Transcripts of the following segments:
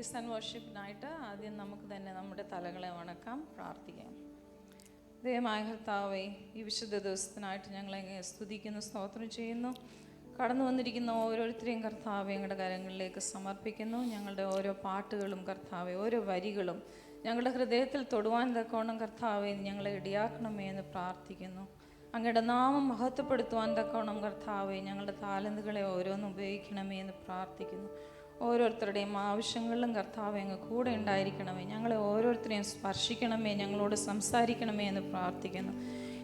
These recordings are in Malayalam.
പ്രൈസ് ആൻഡ് വർഷിപ്പിനായിട്ട് ആദ്യം നമുക്ക് തന്നെ നമ്മുടെ തലകളെ വണക്കാം, പ്രാർത്ഥിക്കാം. ദൈവമായ കർത്താവേ, ഈ വിശുദ്ധ ദിവസത്തിനായിട്ട് ഞങ്ങളെ സ്തുതിക്കുന്നു, സ്തോത്രം ചെയ്യുന്നു. കടന്നു വന്നിരിക്കുന്ന ഓരോരുത്തരെയും കർത്താവെ ഞങ്ങളുടെ കരങ്ങളിലേക്ക് സമർപ്പിക്കുന്നു. ഞങ്ങളുടെ ഓരോ പാട്ടുകളും കർത്താവെ, ഓരോ വരികളും ഞങ്ങളുടെ ഹൃദയത്തിൽ തൊടുവാൻ തക്കവണ്ണം കർത്താവെ ഞങ്ങളെ ഇടയാക്കണമേ എന്ന് പ്രാർത്ഥിക്കുന്നു. അങ്ങയുടെ നാമം മഹത്വപ്പെടുത്തുവാൻ തക്കവണ്ണം കർത്താവെ ഞങ്ങളുടെ താലന്തുകളെ ഓരോന്നും ഉപയോഗിക്കണമേ എന്ന് പ്രാർത്ഥിക്കുന്നു. ഓരോരുത്തരുടെയും ആവശ്യങ്ങളിലും കർത്താവെ അങ്ങ് കൂടെ ഉണ്ടായിരിക്കണമേ. ഞങ്ങളെ ഓരോരുത്തരെയും സ്പർശിക്കണമേ, ഞങ്ങളോട് സംസാരിക്കണമേ എന്ന് പ്രാർത്ഥിക്കുന്നു.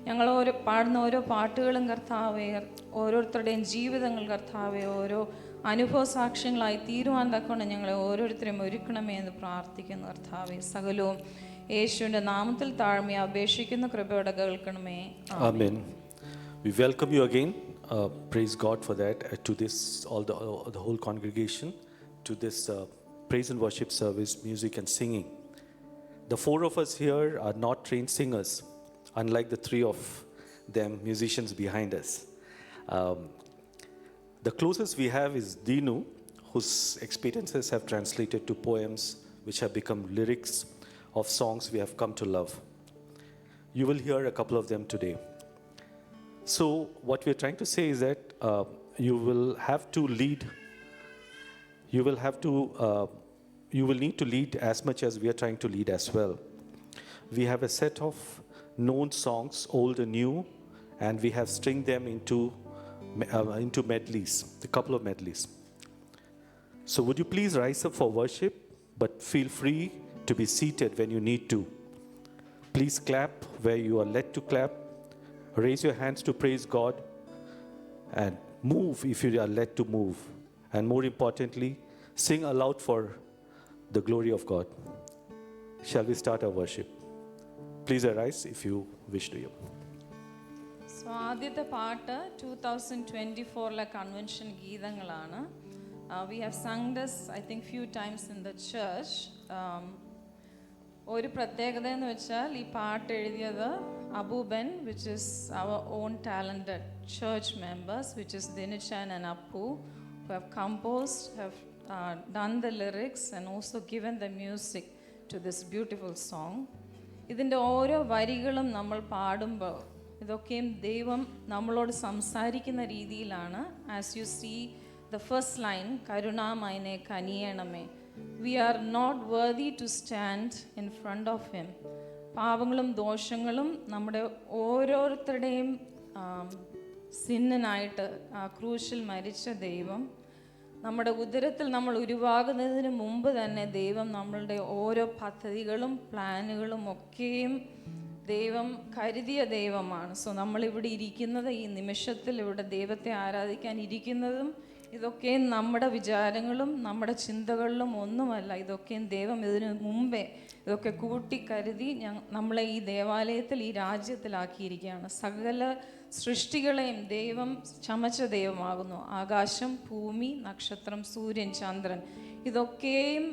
ഞങ്ങൾ പാടുന്ന ഓരോ പാട്ടുകളും കർത്താവെ, ഓരോരുത്തരുടെയും ജീവിതങ്ങൾ കർത്താവെ ഓരോ അനുഭവ സാക്ഷ്യങ്ങളായി തീരുവാൻ തക്കവണ്ണം ഞങ്ങളെ ഓരോരുത്തരെയും ഒരുക്കണമേ എന്ന് പ്രാർത്ഥിക്കുന്നു. കർത്താവെ, സകലവും യേശുവിൻ്റെ നാമത്തിൽ താഴ്മയെ അപേക്ഷിക്കുന്ന കൃപയോടെ കേൾക്കണമേ. ആമേൻ. We welcome you again. Praise God for that. To this, all the whole congregation, to this praise and worship service, music and singing. The four of us here are not trained singers, unlike the three of them musicians behind us. The closest we have is Dinu, whose experiences have translated to poems which have become lyrics of songs we have come to love. You will hear a couple of them today. So what we are trying to say is that you will need to lead as much as we are trying to lead as well. We have a set of known songs, old and new, and we have stringed them into medleys, a couple of medleys. So would you please rise up for worship, but feel free to be seated when you need to. Please clap where you are led to clap. Raise your hands to praise God, and move if you are led to move. And more importantly, sing aloud for the glory of God. Shall we start our worship? Please arise if you wish to. So ആദ്യത്തെ പാട്ട് 2024 convention ഗീതങ്ങളാണ്. We have sung this I think few times in the church. ഒരു പ്രത്യേകത എന്ന് വെച്ചാൽ ഈ പാട്ട് എഴുതിയത് അബൂബൻ, which is our own talented church members, which is Dinichan and Appu, who have composed, have done the lyrics and also given the music to this beautiful song. ഇതിൻ്റെ ഓരോ വരികളും നമ്മൾ പാടുമ്പോൾ ഇതൊക്കെയും ദൈവം നമ്മളോട് സംസാരിക്കുന്ന രീതിയിലാണ്. As you see the first line, കരുണാമയനെ കനിയണമേ. We are not worthy to stand in front of him. പാപങ്ങളും ദോഷങ്ങളും നമ്മുടെ ഓരോരുത്തരുടെയും സിന്നിനായിട്ട് ആ ക്രൂശിൽ മരിച്ച ദൈവം, നമ്മുടെ ഉദരത്തിൽ നമ്മൾ ഉരുവാകുന്നതിന് മുമ്പ് തന്നെ ദൈവം നമ്മളുടെ ഓരോ പദ്ധതികളും പ്ലാനുകളും ഒക്കെയും ദൈവം കരുതിയ ദൈവമാണ്. സോ നമ്മളിവിടെ ഇരിക്കുന്നത്, ഈ നിമിഷത്തിൽ ഇവിടെ ദൈവത്തെ ആരാധിക്കാൻ ഇരിക്കുന്നതും ഇതൊക്കെയും നമ്മുടെ വിചാരങ്ങളും നമ്മുടെ ചിന്തകളിലും ഒന്നുമല്ല. ഇതൊക്കെയും ദൈവം ഇതിനു മുമ്പേ ഇതൊക്കെ കൂട്ടിക്കരുതി നമ്മളെ ഈ ദേവാലയത്തിൽ, ഈ രാജ്യത്തിലാക്കിയിരിക്കുകയാണ്. സകല സൃഷ്ടികളെയും ദൈവം ചമച്ച ദൈവമാകുന്നു. ആകാശം, ഭൂമി, നക്ഷത്രം, സൂര്യൻ, ചന്ദ്രൻ, ഇതൊക്കെയും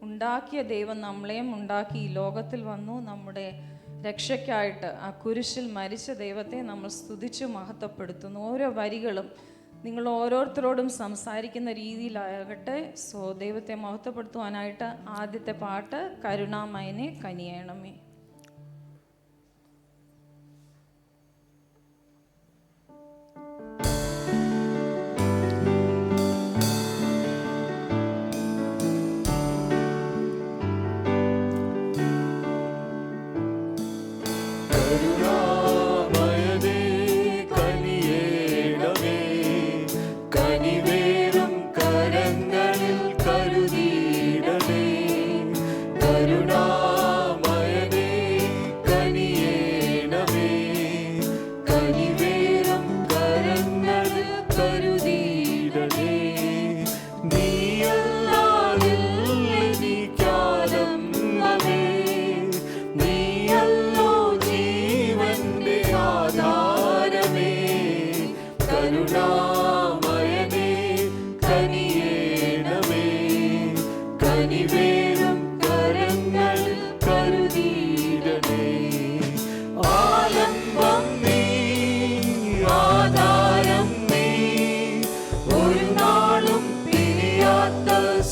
ഉണ്ടാക്കിയ ദൈവം നമ്മളെയും ഉണ്ടാക്കി ഈ ലോകത്തിൽ വന്നു. നമ്മുടെ രക്ഷയ്ക്കായിട്ട് ആ കുരിശിൽ മരിച്ച ദൈവത്തെ നമ്മൾ സ്തുതിച്ച് മഹത്വപ്പെടുത്തുന്നു. ഓരോ വരികളും നിങ്ങൾ ഓരോരുത്തരോടും സംസാരിക്കുന്ന രീതിയിലാകട്ടെ. സോ ദൈവത്തെ മഹത്വപ്പെടുത്തുവാനായിട്ട് ആദ്യത്തെ പാട്ട് കരുണാമയനെ കനിയണമേ.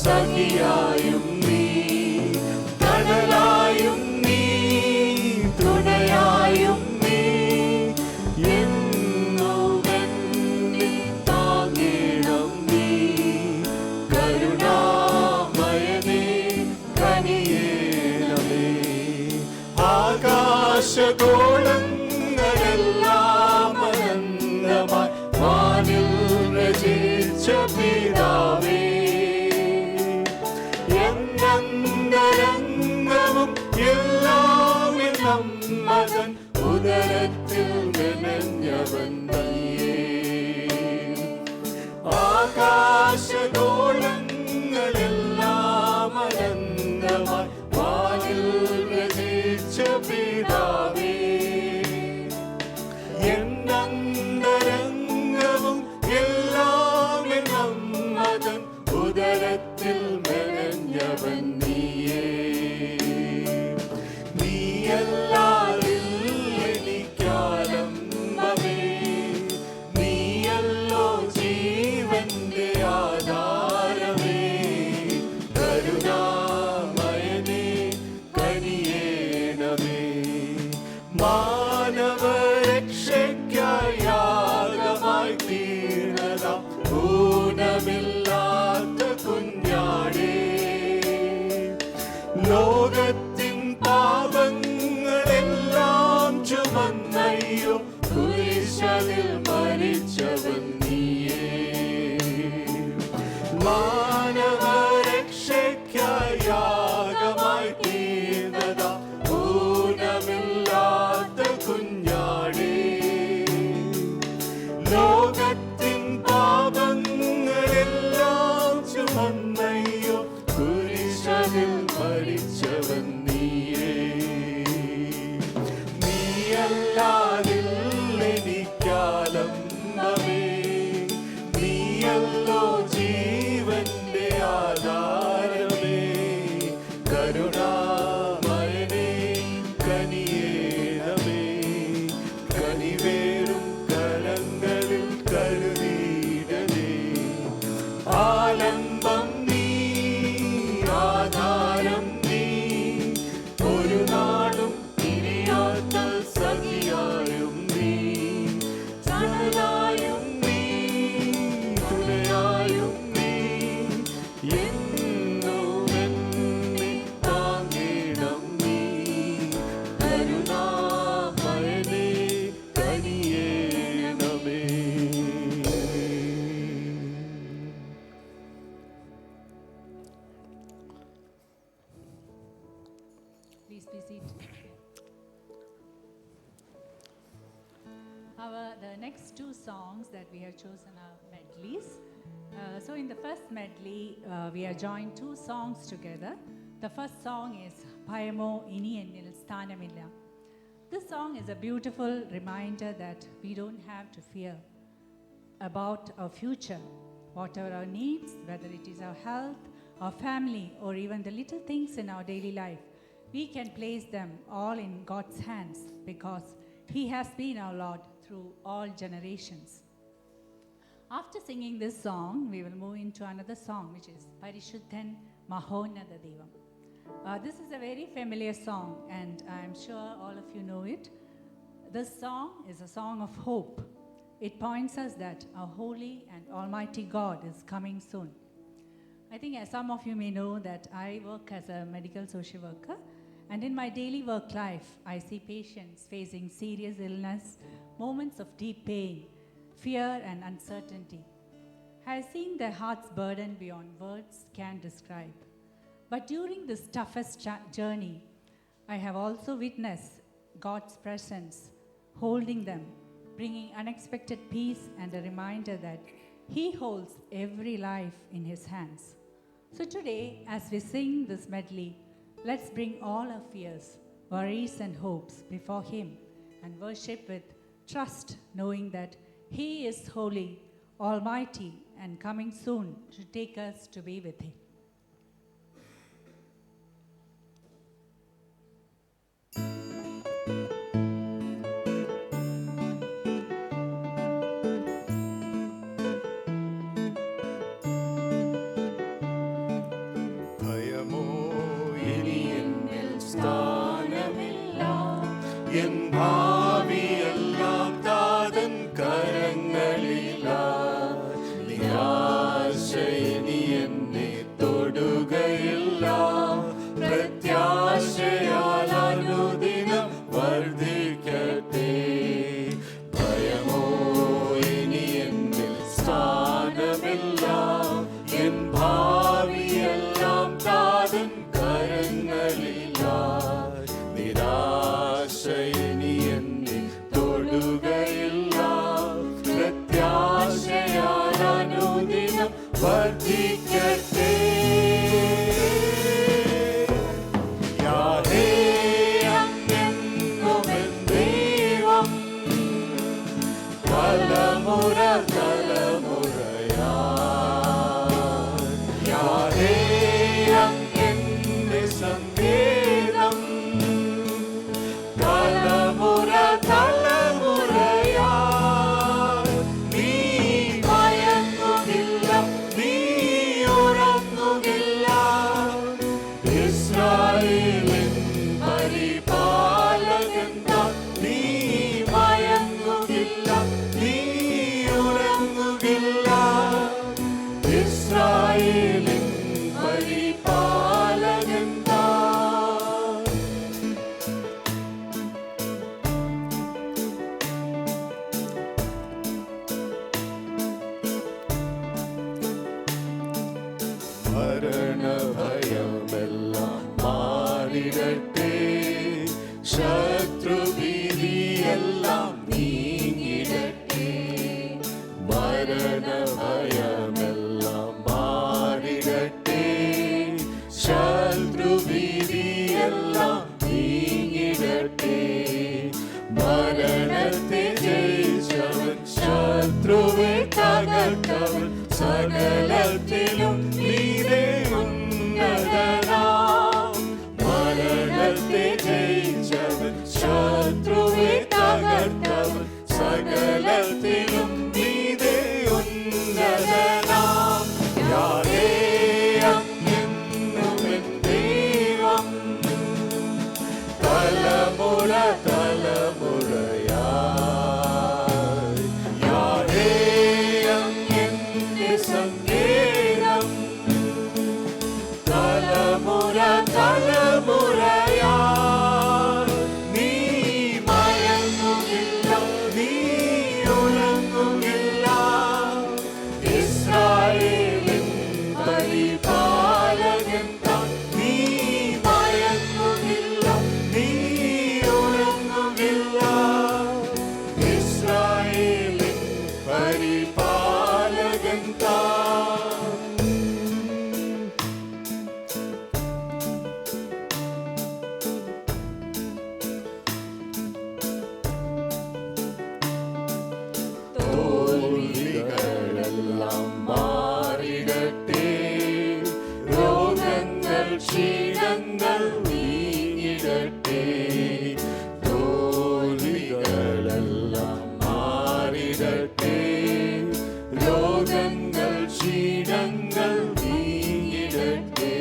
സഖിയായും എന്നന്തരംഗവും എല്ലാം നമ്മതൻ ഉദരത്തിൽ മെനഞ്ഞവൻ നീയേ. ആകാശഗോളങ്ങളെല്ലാം അനന്തമായി വാനിൽ രചിച്ച പിതാവേ, എന്നന്തരംഗവും എല്ലാം നമ്മതൻ ഉദരത്തിൽ മെനഞ്ഞവൻ നീയേ. നീയല്ലാതില്ലെനിക്കാലംബമേ, നീയല്ലോ ജീവന്റെ ആധാരമേ. കരുണാമയനേ കനിയേണമേ, മാനവരക്ഷയ്ക്കായി യാഗമായി തീർന്നതാം ഊനമില്ലാത്ത കുഞ്ഞാടേ. ലോകത്തിൻ പാപങ്ങളെല്ലാം ചുമന്നയ്യോ കുരിശിൽ മരിച്ചവൻ നീയേ. മാനവരക്ഷയ്ക്കായി യാഗമായി തീർന്നതാം ഊനമില്ലാത്ത കുഞ്ഞാടേ. ലോകത്തിൻ പാപങ്ങളെല്ലാം ചുമന്നയ്യോ കുരിശിൽ മരിച്ചവൻ നീയേ. നീയല്ലാതില്ലെനിക്കാലംബമേ, നീയല്ലോ ജീവന്റെ ആധാരമേ. കരുണാമയനേ കനിയേണമേ, കനിവേറും കരങ്ങളിൽ കരുതിയിടണേ. ആലംബം നീ, ആധാരം നീ, ഒരു നാളും തിരിയാത്ത സഖിയായും നീ, തണലായും നീ, തുണയായും നീ, എന്നും എന്നെ താങ്ങിടം നീ. കരുണാമയനേ കനിയേണമേ. Please be seated. The next two songs that we have chosen are medleys. So in the first medley, we are joined two songs together. The first song is Bhayamo Ini Ennil Sthanamilla. This song is a beautiful reminder that we don't have to fear about our future. Whatever our needs, whether it is our health, our family, or even the little things in our daily life, we can place them all in God's hands because He has been our Lord through all generations. After singing this song, we will move into another song, which is Parishuddhan Mahonnatha Devam. This is a very familiar song, and I am sure all of you know it. This song is a song of hope. It points us that our holy and almighty God is coming soon. I think as some of you may know that I work as a medical social worker, and in my daily work life, I see patients facing serious illness, moments of deep pain, fear and uncertainty. I have seen their hearts burdened beyond words can describe. But during this toughest journey, I have also witnessed God's presence holding them, bringing unexpected peace and a reminder that He holds every life in His hands. So today, as we sing this medley, let's bring all our fears, worries and hopes before Him and worship with trust, knowing that He is holy, almighty and coming soon to take us to be with Him. ഭയമോ ഇനി എന്നിൽ സ്ഥാനമില്ല, എൻ ഭാവിയെല്ലാം താതൻ കരങ്ങളിലാ. നിരാശ ഇനി എന്നെ തൊടുകയില്ല, പ്രത്യാശയാൽ അനുദിനം വർദ്ധിക്കട്ടെ. ഭയമോ ഇനി എന്നിൽ സ്ഥാനമില്ല, എൻ ഭാവിയെല്ലാം താതൻ കരങ്ങളിലായി നിരാശയിനി എന്നെ തൊടുകയില്ല. പ്രത്യാശയാൽ അനുദിനം വർദ്ധിക്കട്ടെ. യാഹേ അങ്ങെന്നുമെൻ ദൈവം തലമുറ തലമുറയായി. യാഹേ അങ്ങെന്റെ സങ്കേതം തലമുറ തലമുറയായി. നീ മയങ്ങുകില്ല, നീ ഉറങ്ങുകില്ല. ഇസ്രായേലിൻ പരിപാലകൻ താൻ. നീ മയങ്ങുകില്ല, നീ ഉറങ്ങുകില്ല. ഇസ്രായേലിൻ പരിപാലകൻ താൻ. മരണഭയമെല്ലാം മാറിടട്ടെ. ശത്രുഭീതിയെല്ലാം നീങ്ങിടട്ടെ. മരണഭയമെല്ലാം മാറിടട്ടെ. ശത്രുഭീതിയെല്ലാം നീങ്ങിടട്ടെ. മരണത്തെ ജയിച്ചവൻ, ശത്രുവെ തകർത്തവൻ, സകലത്തിലും നീതേ ഉന്നതനാം. മരണത്തെ ജയിച്ചവൻ, ശത്രുവെ തകർത്തവൻ, സകലത്തിലും നീതേ ഉന്നതനാം. യാഹേ അങ്ങെന്നുമെൻ ദൈവം തലമുറ തലമുറയായി. യാഹേ അങ്ങെന്റെ സങ്കേതം തലമുറ തലമുറയായി. നീ മയങ്ങുകില്ല, നീ ഉറങ്ങുകില്ല. ഇസ്രായേലിൻ പരിപാലകൻ താൻ. നീ മയങ്ങുകില്ല, നീ ഉറങ്ങുകില്ല. ഇസ്രായേലിൻ പരിപാലകൻ താൻ. തോൽവികളെല്ലാം മാറിടട്ടെ. രോഗങ്ങൾ ക്ഷീണങ്ങൾ നീങ്ങിടട്ടെ. തോൽവികളെല്ലാം മാറിടട്ടെ. രോഗങ്ങൾ ക്ഷീണങ്ങൾ നീങ്ങിടട്ടെ.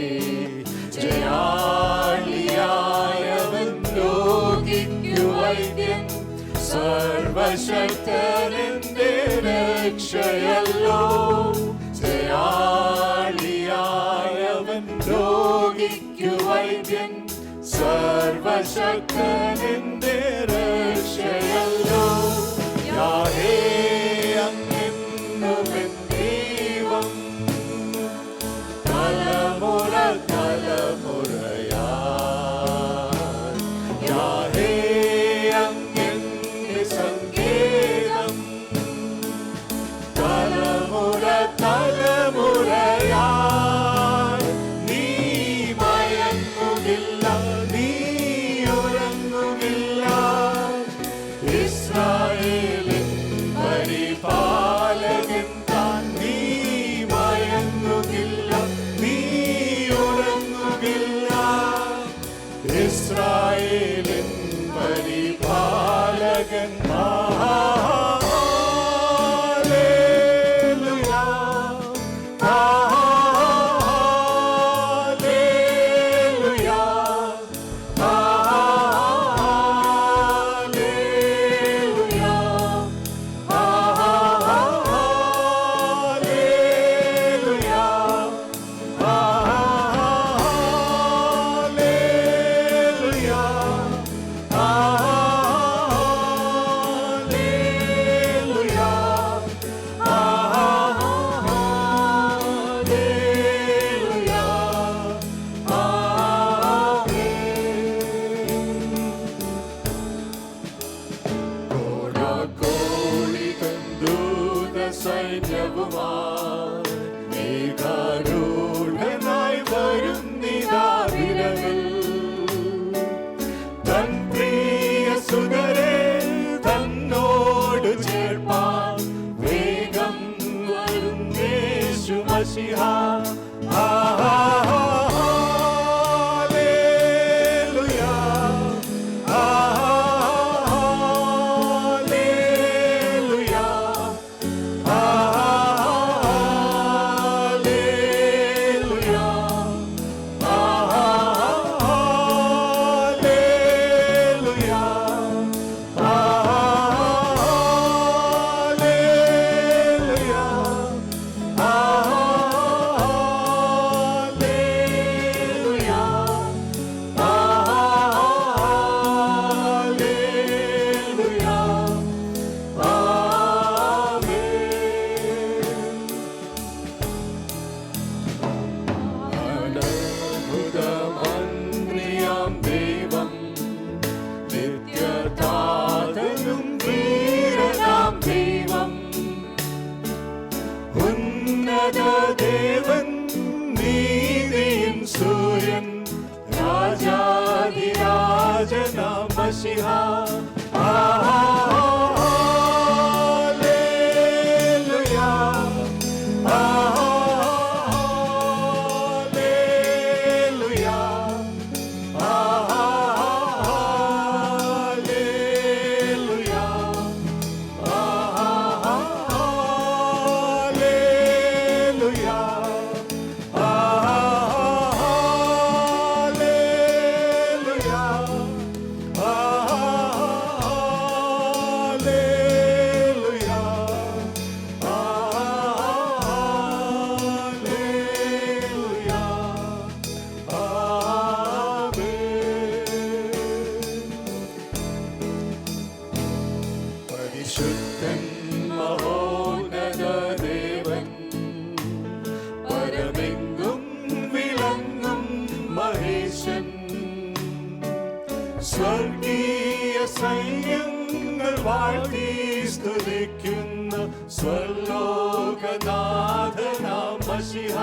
ജയാളിയായവൻ രോഗിക്കു വൈദ്യൻ. സർവശക്തനെന്റെ രക്ഷയല്ലോ. ജയാളിയായവൻ രോഗിക്കു വൈദ്യൻ. സർവശക്തനെന്റെ രക്ഷയല്ലോ. യാഹേ അങ്ങെന്നുമെൻ ദൈവം തലമുറ തലമുറയായി. യാഹേ അങ്ങെന്റെ സങ്കേതം തലമുറ തലമുറയായി. നീ മയങ്ങുകില്ല, നീ ഉറങ്ങുകില്ല. ഇസ്രായേലിൻ പരിപാലകൻ താൻ. നീ മയങ്ങുകില്ല, നീ ഉറങ്ങുകില്ല. ഇസ്രായേലിൻ പരിപാലകൻ. Hallelujah, hallelujah, hallelujah, hallelujah, hallelujah. ദൈവം നിത്യതാതനും വീരനാം ദൈവം ഉന്നത ദേവൻ നീതിയിൻ സൂര്യൻ രാജാധിരാജനാം മശിഹ പരിശുദ്ധൻ മഹോന്നത ദേവൻ പരമെങ്കും വിളങ്ങും മഹേശൻ സ്വർഗീയ സൈന്യങ്ങൾ വാഴ്ത്തി സ്തുതിക്കുന്ന സ്വർലോകനാഥനാം മശിഹ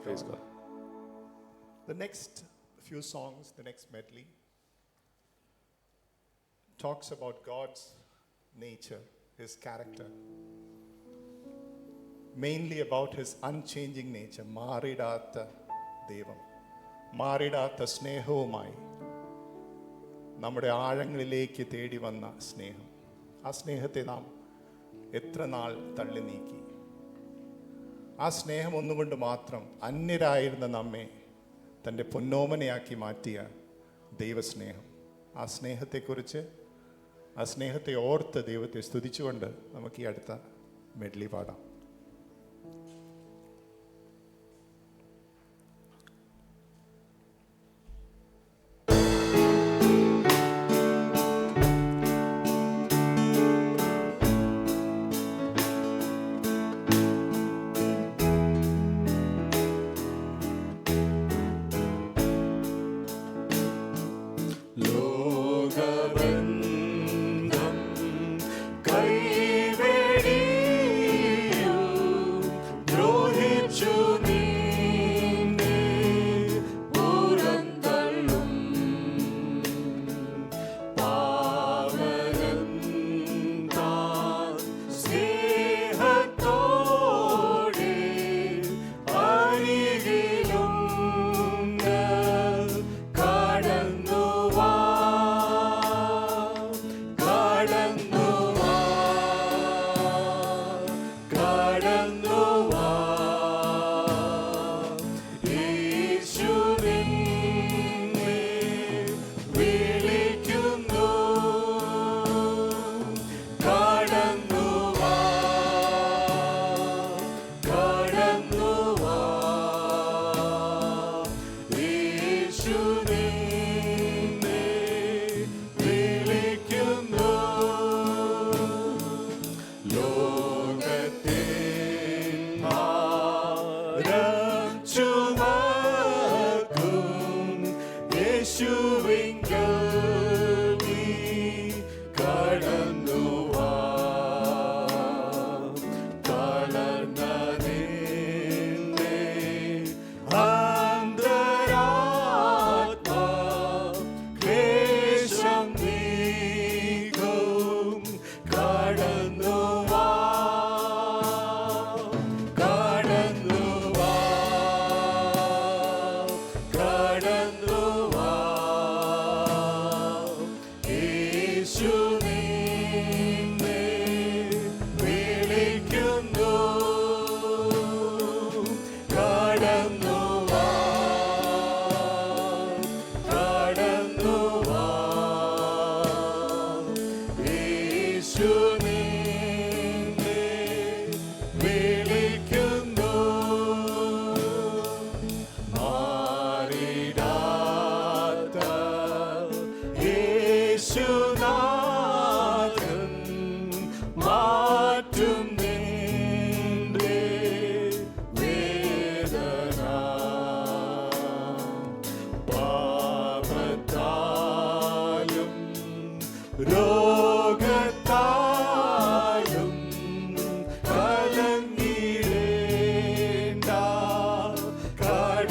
Praise God. The next few songs, the next medley, talks about God's nature, His character, mainly about His unchanging nature. Maridatha Devam, Maridatha Snehomai, നമ്മുടെ ആഴങ്ങളിലേക്ക് തേടി വന്ന സ്നേഹം. ആ സ്നേഹത്തെ നാം എത്ര നാൾ തള്ളി നീക്കി. ആ സ്നേഹം ഒന്നുകൊണ്ട് മാത്രം അന്യരായിരുന്ന നമ്മെ തൻ്റെ പൊന്നോമനയാക്കി മാറ്റിയ ദൈവസ്നേഹം. ആ സ്നേഹത്തെക്കുറിച്ച്, ആ സ്നേഹത്തെ ഓർത്ത് ദൈവത്തെ സ്തുതിച്ചുകൊണ്ട് നമുക്ക് ഈ അടുത്ത മെഡ്ലി പാടാം. ലോകബന്ധം കൈവെടിയാതെ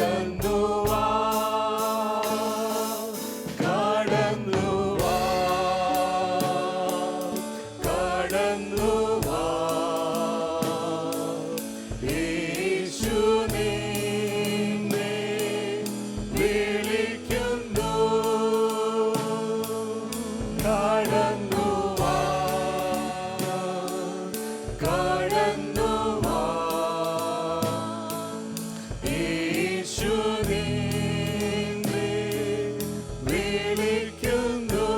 കടന്നു വാ കടന്നു വാ കടന്നു വാ യേശു നിന്നെ വിളിക്കുന്നു കടന്നു വാ കടന്നു വാ യേശു നിന്നെ വിളിക്കുന്നു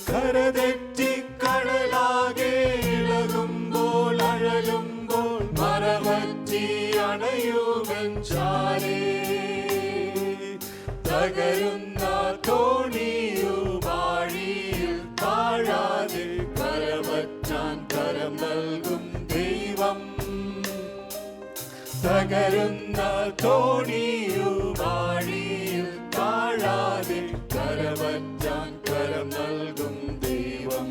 കരതെറ്റി കടലാകെ ഇളകുമ്പോൾ അഴലുമ്പോൾ മരമറ്റി അണയുവൻ ചാരേ തകരുന്ന തോണിയുമാഴിയിൽ താഴാതെ കരമറ്റാൻ കരം നൽകും ദൈവം തകരുന്ന തോണിയുമാഴിയിൽ താഴാതെ കരമറ്റാൻ കരം നൽകും ദൈവം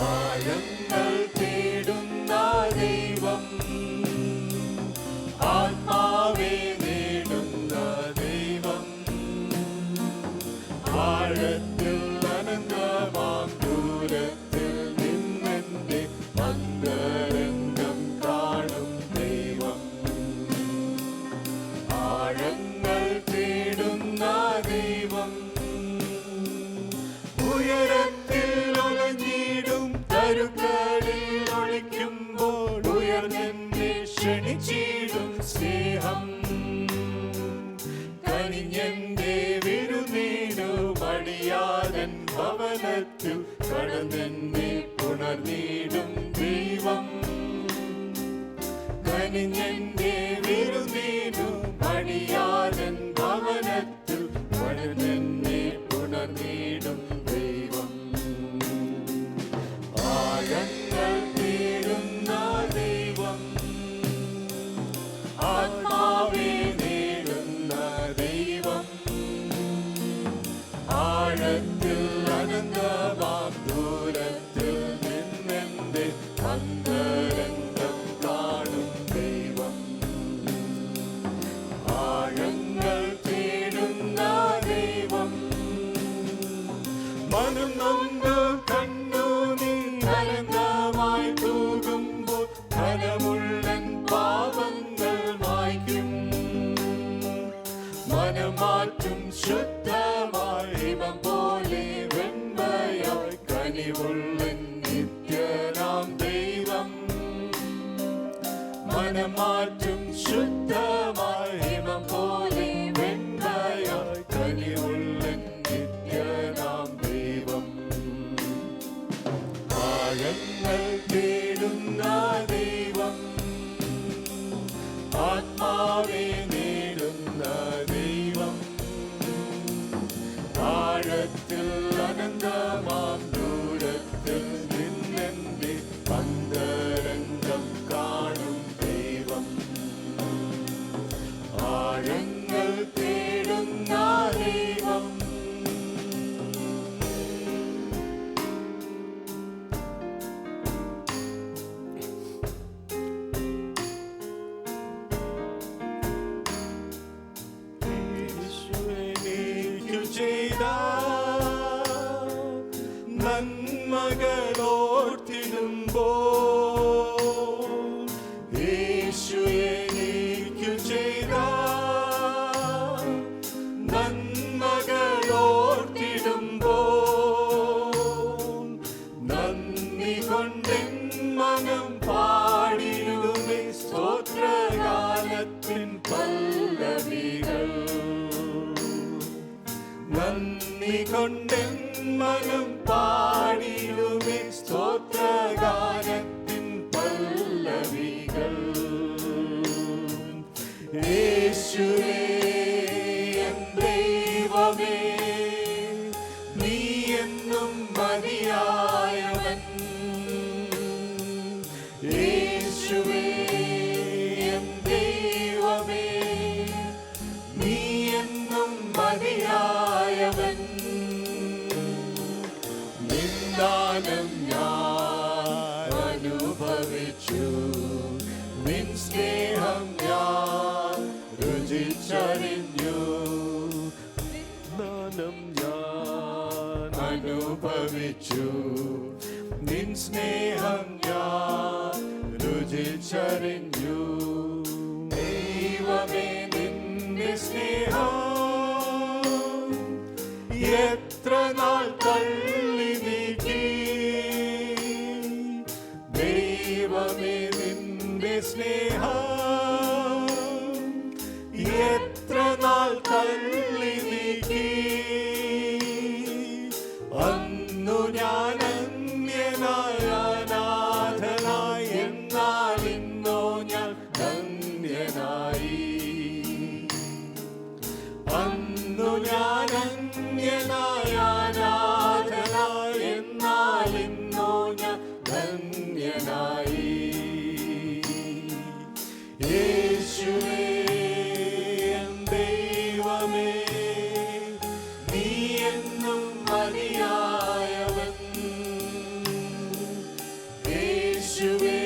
ആഴങ്ങൾ തേടുന്ന ദൈവം ആത്മാവെ നേടുന്ന ദൈവം ആഴത്തിൽ അനന്തമാം ദൂരത്തിൽ നിന്നെന്റെ അന്തരംഗം കാണും ദൈവം ആഴങ്ങൾ തേടുന്ന ദൈവം ഉയരത്തിൽ ഒളിഞ്ഞിടും തരുക്കളിൽ ഒളിക്കുമ്പോൾ ഉയർന്നെന്നെ ക്ഷണിച്ചിടും സ്നേഹം കനിഞ്ഞെന്റെ വിരുന്നീടു മടിയാതൻ ഭവനത്തിൽ കടന്നെന്നെ പുണർന്നീടും ദൈവം കനിഞ്ഞെന്റെ വിരുന്നീടു മടിയാതൻ ഭവനത്തിൽ കടന്നെന്നെ പുണർന്നീടും ദൈവം ആഴങ്ങൾ തേടുന്ന ദൈവം ആത്മാവെ നേടുന്ന ദൈവം ആഴത്തിൽ അനന്തമാം ദൂരത്തിൽ നിന്നെന്റെ അന്തരംഗം കാണും ദൈവം ആഴങ്ങൾ തേടുന്ന ദൈവം മനം നൊന്ത് കണ്ണുനീരമായി തൂകുമ്പോൾ ഘനമുള്ളൻ പാപങ്ങൾ മായ്ക്കും മനമാറ്റും ശുദ്ധമായി ഹിമം പോലെ വെണ്മയായി കനിവുള്ളൻ നിത്യനാം ദൈവം മനമാറ്റും ശുദ്ധമായി ഹിമം പോലെ വെണ്മയായി കനിവുള്ളൻ നിത്യനാം ദൈവം ആഴങ്ങൾ തേടുന്ന ദൈവം ആത്മാവെ നേടുന്ന ദൈവം ആഴത്തിൽ അനന്തമാം ദൂരത്തിൽ നിന്നെന്റെ അന്തരംഗം കാണും ദൈവം ആഴങ്ങൾ തേടുന്ന ദൈവം യേശുവിനേക്കു ചെയ്ത നന്മകളോർത്തിടുമ്പോൾ യേശു എനിക്കു ചെയ്ത നന്മകളോർത്തിടുമ്പോൾ നന്ദി കൊണ്ടെൻ മനം പാടിടുമേ സ്തോത്രഗാനത്തിൻ പല്ലവികൾ നന്ദി കൊണ്ടെൻ മനം പാടിടുമേ സ്തോത്രഗാനത്തിൻ പല്ലവികൾ യേശുവേ എൻ ദൈവമേ നീ എന്നും മതിയായവൻ യേശുവേ എൻ ദൈവമേ രുചിച്ചറിഞ്ഞു നാനം ഞാൻ അനുഭവിച്ചു നിൻ സ്നേഹം ഞാൻ രുചിച്ചറിഞ്ഞു ദൈവമേ നിന്റെ സ്നേഹം എത്ര നാൾ തള്ളി നീക്കി ദൈവമേ നിന്റെ സ്നേഹം എത്ര നാൾ തള്ളി നീക്കി അന്നു ഞാൻ അന്യനായ അനാഥനായി എന്നാൽ ഇന്നോ ഞാൻ ധന്യനായി അന്നു ഞാൻ അന്യനായ അനാഥനായി എന്നാൽ ഇന്നോ ഞാൻ ധന്യനായി യേശുവേ എൻ ദൈവമേ നീ എന്നും മതിയായവൻ യേശുവേ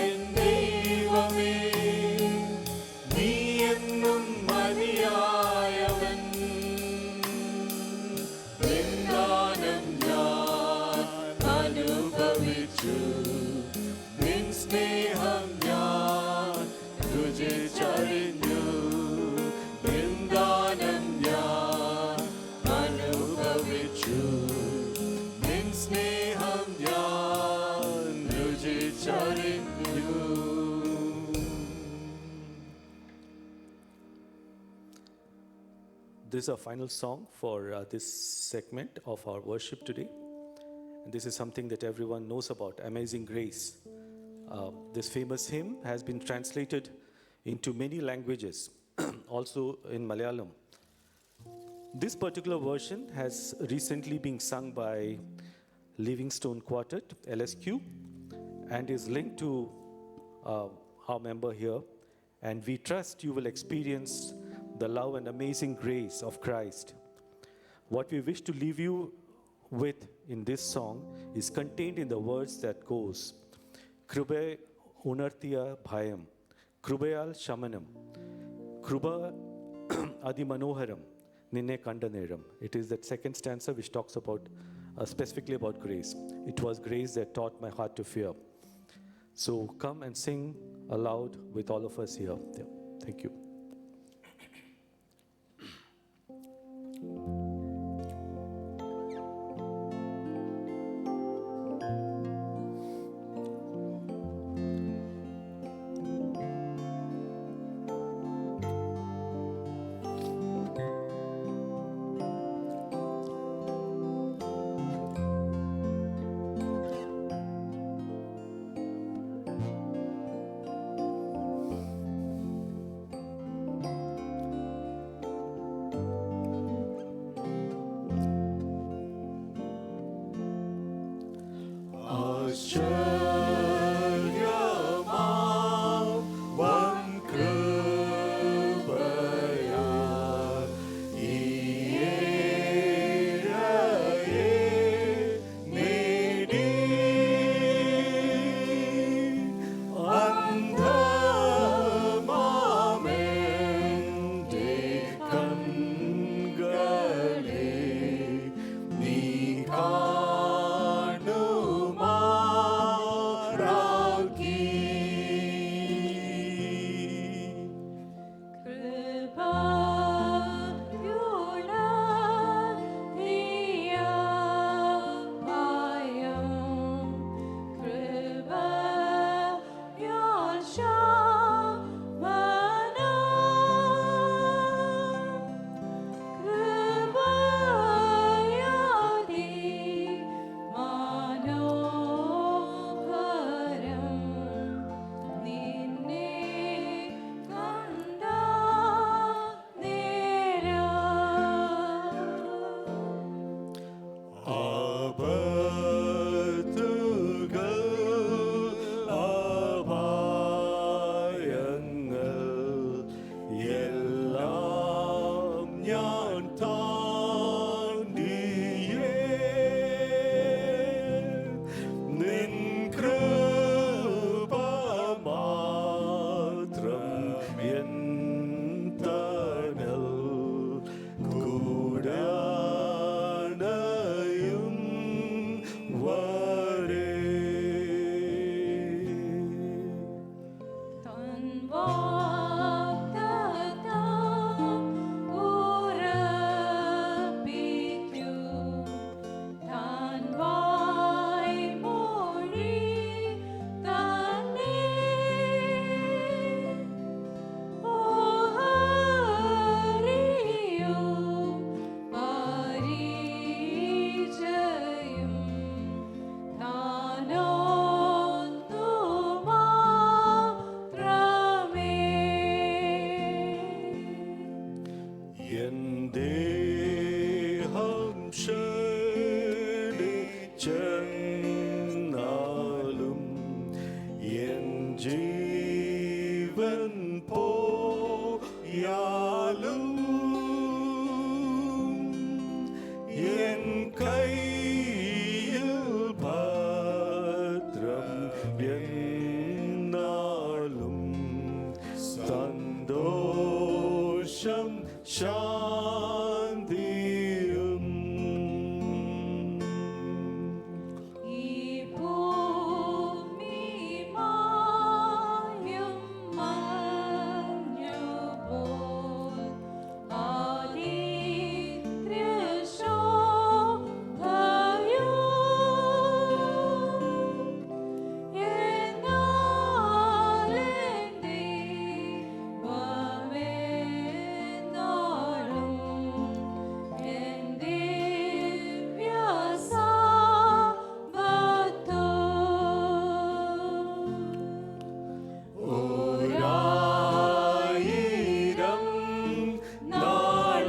എൻ ദൈവമേ നീ എന്നും മതിയായവൻ നിന്ദാനം ഞാൻ അനുഭവിച്ചു നിൻ സ്നേഹം ഞാൻ രുചിച്ചറിഞ്ഞു നിന്ദാനം ഞാൻ അനുഭവിച്ചു നിൻ സ്നേഹം ഞാൻ രുചിച്ചറിഞ്ഞു. This is our final song for this segment of our worship today. And this is something that everyone knows about, Amazing Grace. This famous hymn has been translated into many languages, also in Malayalam. This particular version has recently been sung by Livingstone Quartet, LSQ, and is linked to our member here. And we trust you will experience the love and amazing grace of Christ. What we wish to leave you with in this song is contained in the words that goes, Krube unartiya bhayam, Krubeyal shamanam, Kruba adimanoharam, Ninne kandaneram. It is that second stanza which talks about specifically about grace. It was grace that taught my heart to fear. So come and sing aloud with all of us here. Yeah. Thank you. N ദേഹം ക്ഷണിച്ചെന്നാലും എൻ ജീവൻ പോയാലും എൻ കയ്യിൽ ഭദ്രം എന്നാളും സന്തോഷം ശാന്തിയും ഈ ഭൂമി മായും മഞ്ഞുപോൽ ആദിത്യശോഭയും എന്നാലെന്റെ ദൈവമെന്നാളും എൻ ദിവ്യസമ്പത്തോ. ഒരായിരം നാളാദേശേ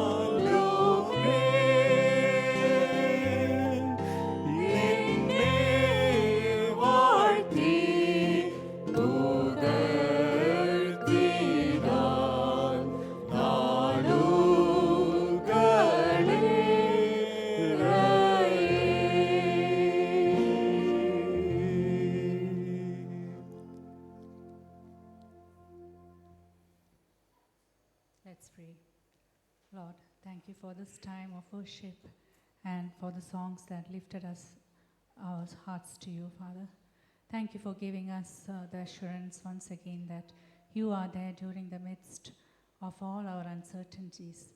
ശോഭിച്ചെന്നാലുമേ നിന്നെ വാഴ്ത്തി പുകഴ്ത്തിടാൻ Let's pray. Lord, thank you for this time of worship and for the songs that lifted us, our hearts to you, Father. Thank you for giving us the assurance once again that you are there during the midst of all our uncertainties.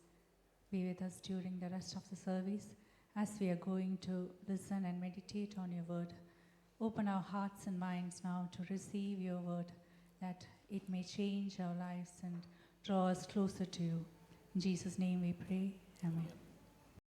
Be with us during the rest of the service as we are going to listen and meditate on your word. Open our hearts and minds now to receive your word, that it may change our lives and draw us closer to you. In Jesus' name we pray. Amen.